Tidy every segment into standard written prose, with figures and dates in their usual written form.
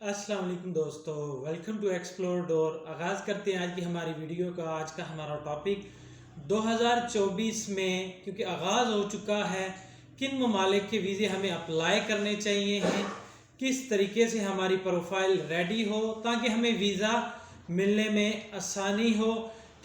अस्सलाम वालेकुम दोस्तों, वेलकम टू एक्सप्लोर डोर। आगाज़ करते हैं आज की हमारी वीडियो का। आज का हमारा टॉपिक 2024 में क्योंकि आगाज़ हो चुका है, किन ममालिक के वीज़े हमें अप्लाई करने चाहिए हैं, किस तरीके से हमारी प्रोफाइल रेडी हो ताकि हमें वीज़ा मिलने में आसानी हो।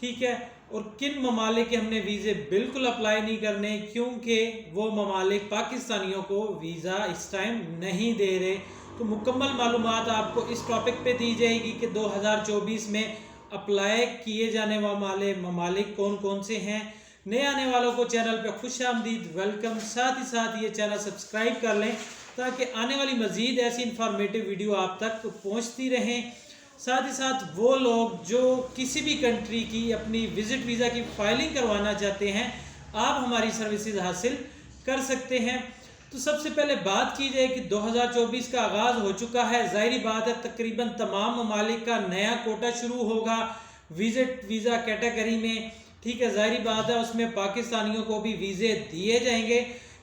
ठीक है, और किन ममालिक के हमने वीज़े बिल्कुल अप्लाई नहीं करने क्योंकि वो ममालिक पाकिस्तानियों को वीज़ा इस टाइम नहीं दे रहे। तो मुकम्मल मालूमात आपको इस टॉपिक पे दी जाएगी कि 2024 में अप्लाई किए जाने वाले ममालिक कौन कौन से हैं। नए आने वालों को चैनल पे खुश आमदीद वेलकम। साथ ही साथ ये चैनल सब्सक्राइब कर लें ताकि आने वाली मज़ीद ऐसी इंफॉर्मेटिव वीडियो आप तक पहुंचती रहें। साथ ही साथ वो लोग जो किसी भी कंट्री की अपनी विज़िट वीज़ा की फाइलिंग करवाना चाहते हैं, आप हमारी सर्विसेज हासिल कर सकते हैं। तो सबसे पहले बात की जाए कि 2024 का आगाज़ हो चुका है। ज़ाहिरी बात है, तकरीबन तमाम ममालिक का नया कोटा शुरू होगा विज़िट वीज़ा कैटेगरी में। ठीक है, ज़ाहिरी बात है उसमें पाकिस्तानियों को भी वीज़े दिए जाएंगे।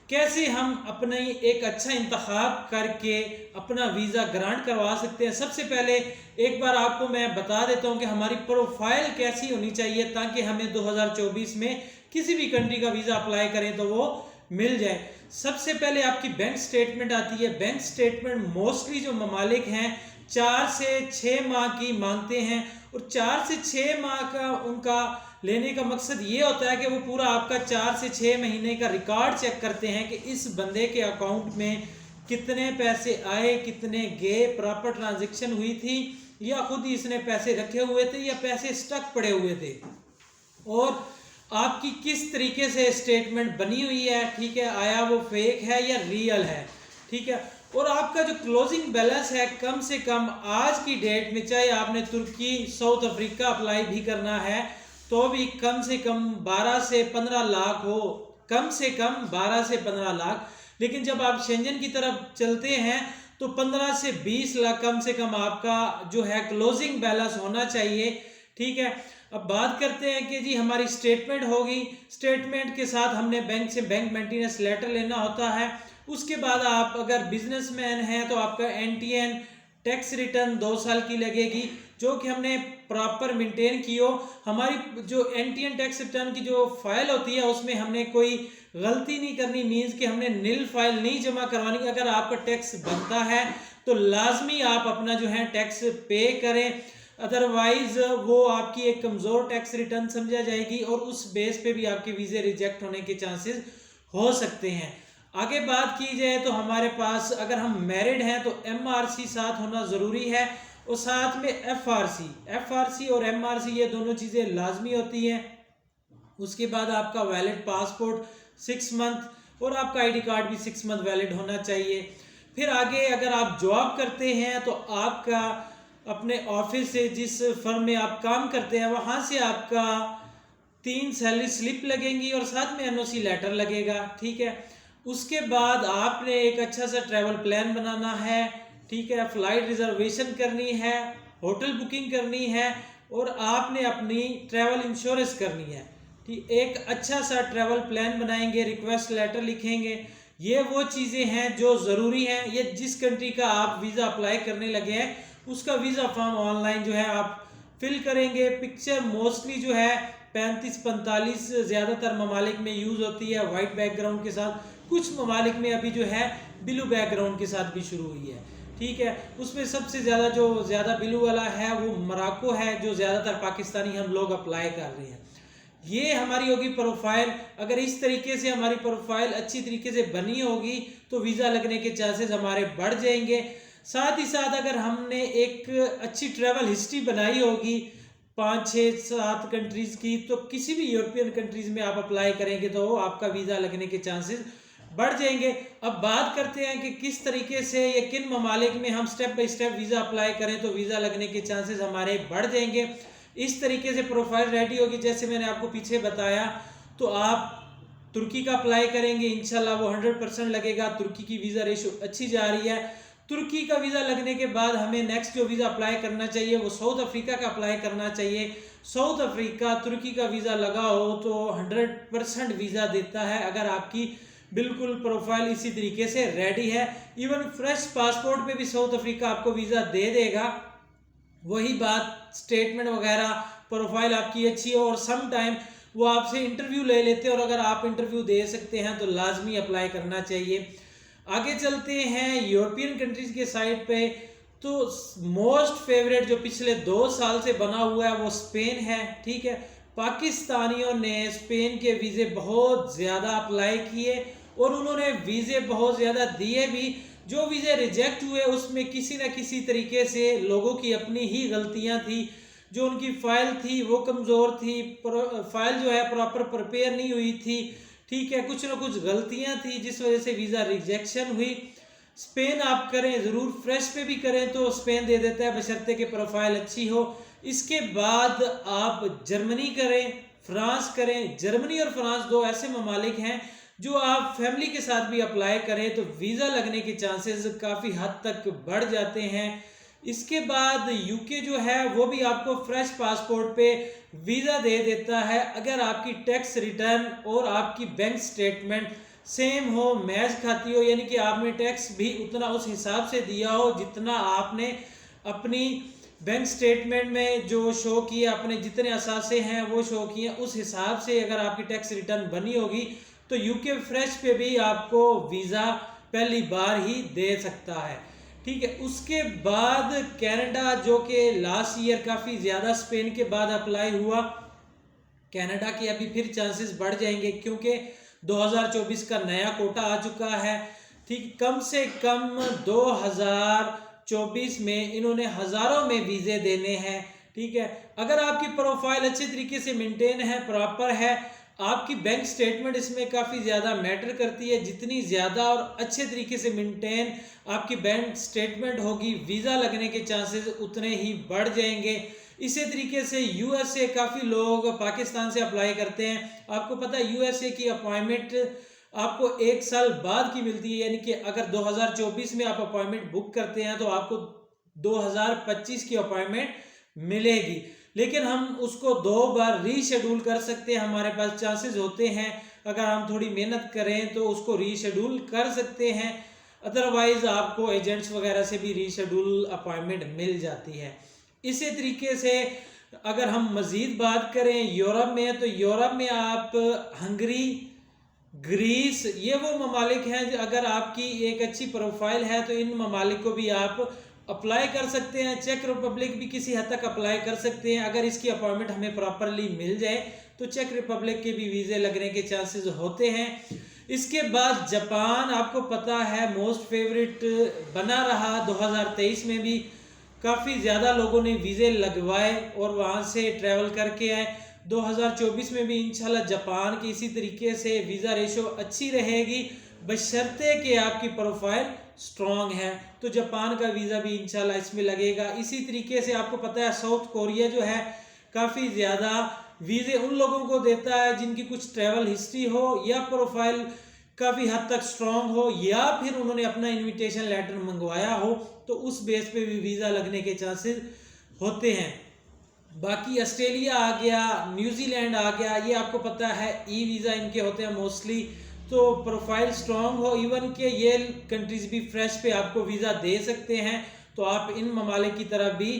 कैसे हम अपना एक अच्छा इंतखाब करके अपना वीज़ा ग्रांट करवा सकते हैं। सबसे पहले एक बार आपको मैं बता देता हूं कि हमारी प्रोफाइल कैसी होनी चाहिए ताकि हमें 2024 में किसी भी कंट्री का वीज़ा अप्लाई करें तो वो मिल जाए। सबसे पहले आपकी बैंक स्टेटमेंट आती है। बैंक स्टेटमेंट मोस्टली जो ममालिक हैं 4 से 6 माह की मांगते हैं, और 4 से 6 माह का उनका लेने का मकसद ये होता है कि वो पूरा आपका 4 से 6 महीने का रिकॉर्ड चेक करते हैं कि इस बंदे के अकाउंट में कितने पैसे आए, कितने गए, प्रॉपर ट्रांजेक्शन हुई थी या खुद ही इसने पैसे रखे हुए थे या पैसे स्टक पड़े हुए थे, और आपकी किस तरीके से स्टेटमेंट बनी हुई है। ठीक है, आया वो फेक है या रियल है। ठीक है, और आपका जो क्लोजिंग बैलेंस है कम से कम आज की डेट में, चाहे आपने तुर्की साउथ अफ्रीका अप्लाई भी करना है तो भी कम से कम 12 से 15 लाख हो, कम से कम 12 से 15 लाख। लेकिन जब आप शेंजन की तरफ चलते हैं तो 15 से 20 लाख कम से कम आपका जो है क्लोजिंग बैलेंस होना चाहिए। ठीक है, अब बात करते हैं कि जी हमारी स्टेटमेंट होगी। स्टेटमेंट के साथ हमने बैंक से बैंक मेंटेनेंस लेटर लेना होता है। उसके बाद आप अगर बिजनेसमैन हैं तो आपका एनटीएन टैक्स रिटर्न 2 साल की लगेगी जो कि हमने प्रॉपर मेंटेन की हो। हमारी जो एनटीएन टैक्स रिटर्न की जो फाइल होती है उसमें हमने कोई गलती नहीं करनी, मीन्स कि हमने नील फाइल नहीं जमा करवानी। अगर आपका टैक्स बनता है तो लाजमी आप अपना जो है टैक्स पे करें, अदरवाइज वो आपकी एक कमज़ोर टैक्स रिटर्न समझा जाएगी और उस बेस पे भी आपके वीज़े रिजेक्ट होने के चांसेस हो सकते हैं। आगे बात की जाए तो हमारे पास अगर हम मैरिड हैं तो एमआरसी साथ होना ज़रूरी है, और साथ में एफआरसी और एमआरसी ये दोनों चीज़ें लाजमी होती हैं। उसके बाद आपका वैलिड पासपोर्ट 6 मंथ और आपका आईडी कार्ड भी 6 मंथ वैलिड होना चाहिए। फिर आगे अगर आप जॉब करते हैं तो आपका अपने ऑफिस से, जिस फर्म में आप काम करते हैं, वहाँ से आपका 3 सैलरी स्लिप लगेंगी और साथ में एनओसी लेटर लगेगा। ठीक है, उसके बाद आपने एक अच्छा सा ट्रैवल प्लान बनाना है। ठीक है, फ्लाइट रिजर्वेशन करनी है, होटल बुकिंग करनी है और आपने अपनी ट्रैवल इंश्योरेंस करनी है। ठीक, एक अच्छा सा ट्रैवल प्लान बनाएंगे, रिक्वेस्ट लेटर लिखेंगे। ये वो चीज़ें हैं जो ज़रूरी हैं। ये जिस कंट्री का आप वीज़ा अप्लाई करने लगे हैं उसका वीज़ा फॉर्म ऑनलाइन जो है आप फिल करेंगे। पिक्चर मोस्टली जो है 35-45 ज़्यादातर ममालिक में यूज़ होती है वाइट बैकग्राउंड के साथ। कुछ ममालिक में अभी जो है ब्लू बैकग्राउंड के साथ भी शुरू हुई है। ठीक है, उसमें सबसे ज़्यादा ब्लू वाला है वो मोरक्को है, जो ज़्यादातर पाकिस्तानी हम लोग अप्लाई कर रहे हैं। ये हमारी होगी प्रोफाइल। अगर इस तरीके से हमारी प्रोफाइल अच्छी तरीके से बनी होगी तो वीज़ा लगने के चांसेस हमारे बढ़ जाएंगे। साथ ही साथ अगर हमने एक अच्छी ट्रैवल हिस्ट्री बनाई होगी 5, 6, 7 कंट्रीज़ की, तो किसी भी यूरोपियन कंट्रीज़ में आप अप्लाई करेंगे तो आपका वीज़ा लगने के चांसेस बढ़ जाएंगे। अब बात करते हैं कि किस तरीके से या किन ममालिक में हम step by step visa apply करें तो वीज़ा लगने के चांसेस हमारे बढ़ जाएंगे। इस तरीके से प्रोफाइल रेडी होगी जैसे मैंने आपको पीछे बताया। तो आप तुर्की का अप्लाई करेंगे, इंशाल्लाह वो 100% लगेगा। तुर्की की वीज़ा रेशो अच्छी जा रही है। तुर्की का वीज़ा लगने के बाद हमें नेक्स्ट जो वीज़ा अप्लाई करना चाहिए वो साउथ अफ्रीका का अप्लाई करना चाहिए। साउथ अफ्रीका तुर्की का वीज़ा लगा हो तो 100% वीज़ा देता है। अगर आपकी बिल्कुल प्रोफाइल इसी तरीके से रेडी है। इवन फ्रेश पासपोर्ट पे भी साउथ अफ्रीका आपको वीज़ा दे देगा। वही बात स्टेटमेंट वगैरह, प्रोफाइल आपकी अच्छी है और सम टाइम वो आपसे इंटरव्यू ले लेते हैं और अगर आप इंटरव्यू दे सकते हैं तो लाजमी अप्लाई करना चाहिए। आगे चलते हैं यूरोपियन कंट्रीज के साइड पे। तो मोस्ट फेवरेट जो पिछले 2 साल से बना हुआ है वो स्पेन है। ठीक है, पाकिस्तानियों ने स्पेन के वीज़े बहुत ज़्यादा अप्लाई किए और उन्होंने वीज़े बहुत ज़्यादा दिए भी। जो वीज़े रिजेक्ट हुए उसमें किसी न किसी तरीके से लोगों की अपनी ही गलतियां थी। जो उनकी फ़ाइल थी वो कमज़ोर थी, फाइल जो है प्रॉपर प्रिपेयर नहीं हुई थी। ठीक है, कुछ ना कुछ गलतियां थी जिस वजह से वीज़ा रिजेक्शन हुई। स्पेन आप करें ज़रूर, फ्रेश पे भी करें तो स्पेन दे देता है बशर्ते कि प्रोफाइल अच्छी हो। इसके बाद आप जर्मनी करें, फ्रांस करें। जर्मनी और फ्रांस 2 ऐसे ममालिक हैं जो आप फैमिली के साथ भी अप्लाई करें तो वीज़ा लगने के चांसेस काफ़ी हद तक बढ़ जाते हैं। इसके बाद यूके जो है वो भी आपको फ्रेश पासपोर्ट पे वीज़ा दे देता है अगर आपकी टैक्स रिटर्न और आपकी बैंक स्टेटमेंट सेम हो, मैच खाती हो, यानी कि आपने टैक्स भी उतना उस हिसाब से दिया हो जितना आपने अपनी बैंक स्टेटमेंट में जो शो किया, अपने जितने असासे हैं वो शो किए, उस हिसाब से अगर आपकी टैक्स रिटर्न बनी होगी तो यूके फ्रेश पे भी आपको वीज़ा पहली बार ही दे सकता है। ठीक है, उसके बाद कनाडा जो कि लास्ट ईयर काफ़ी ज़्यादा स्पेन के बाद अप्लाई हुआ। कनाडा के अभी फिर चांसेस बढ़ जाएंगे क्योंकि 2024 का नया कोटा आ चुका है। ठीक, कम से कम 2024 में इन्होंने हज़ारों में वीज़े देने हैं। ठीक है, अगर आपकी प्रोफाइल अच्छे तरीके से मेंटेन है, प्रॉपर है, आपकी बैंक स्टेटमेंट इसमें काफ़ी ज़्यादा मैटर करती है। जितनी ज़्यादा और अच्छे तरीके से मेंटेन आपकी बैंक स्टेटमेंट होगी, वीज़ा लगने के चांसेस उतने ही बढ़ जाएंगे। इसी तरीके से यूएसए, काफ़ी लोग पाकिस्तान से अप्लाई करते हैं। आपको पता है यूएसए की अपॉइंटमेंट आपको 1 साल बाद की मिलती है, यानी कि अगर 2024 में आप अपॉइंटमेंट बुक करते हैं तो आपको 2025 की अपॉइंटमेंट मिलेगी, लेकिन हम उसको 2 बार रीशेड्यूल कर सकते हैं। हमारे पास चांसेस होते हैं, अगर हम थोड़ी मेहनत करें तो उसको रीशेड्यूल कर सकते हैं। अदरवाइज आपको एजेंट्स वगैरह से भी रीशेड्यूल अपॉइंटमेंट मिल जाती है। इसी तरीके से अगर हम मज़ीद बात करें यूरोप में, तो यूरोप में आप हंगरी, ग्रीस, ये वो ममालिक हैं अगर आपकी एक अच्छी प्रोफाइल है तो इन ममालिक को भी आप अप्लाई कर सकते हैं। चेक रिपब्लिक भी किसी हद तक अप्लाई कर सकते हैं, अगर इसकी अपॉइंटमेंट हमें प्रॉपरली मिल जाए तो चेक रिपब्लिक के भी वीज़े लगने के चांसेस होते हैं। इसके बाद जापान, आपको पता है मोस्ट फेवरेट बना रहा। 2023 में भी काफ़ी ज़्यादा लोगों ने वीज़े लगवाए और वहाँ से ट्रैवल करके आए। 2024 में भी इंशाल्लाह जापान की इसी तरीके से वीज़ा रेशो अच्छी रहेगी बशर्ते कि आपकी प्रोफाइल स्ट्रॉन्ग है, तो जापान का वीज़ा भी इंशाल्लाह इसमें लगेगा। इसी तरीके से आपको पता है साउथ कोरिया जो है काफ़ी ज़्यादा वीज़े उन लोगों को देता है जिनकी कुछ ट्रैवल हिस्ट्री हो या प्रोफाइल काफ़ी हद तक स्ट्रॉन्ग हो या फिर उन्होंने अपना इनविटेशन लेटर मंगवाया हो, तो उस बेस पे भी वीज़ा लगने के चांसेस होते हैं। बाकी ऑस्ट्रेलिया आ गया, न्यूजीलैंड आ गया, ये आपको पता है ई वीज़ा इनके होते हैं मोस्टली, तो प्रोफाइल स्ट्रॉन्ग हो, इवन के ये कंट्रीज़ भी फ्रेश पे आपको वीज़ा दे सकते हैं, तो आप इन ममालिक की तरफ भी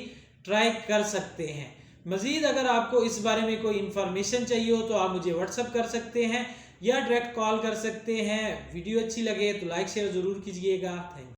ट्राई कर सकते हैं। मज़ीद अगर आपको इस बारे में कोई इन्फॉर्मेशन चाहिए हो तो आप मुझे व्हाट्सअप कर सकते हैं या डायरेक्ट कॉल कर सकते हैं। वीडियो अच्छी लगे तो लाइक शेयर ज़रूर कीजिएगा। Thank you.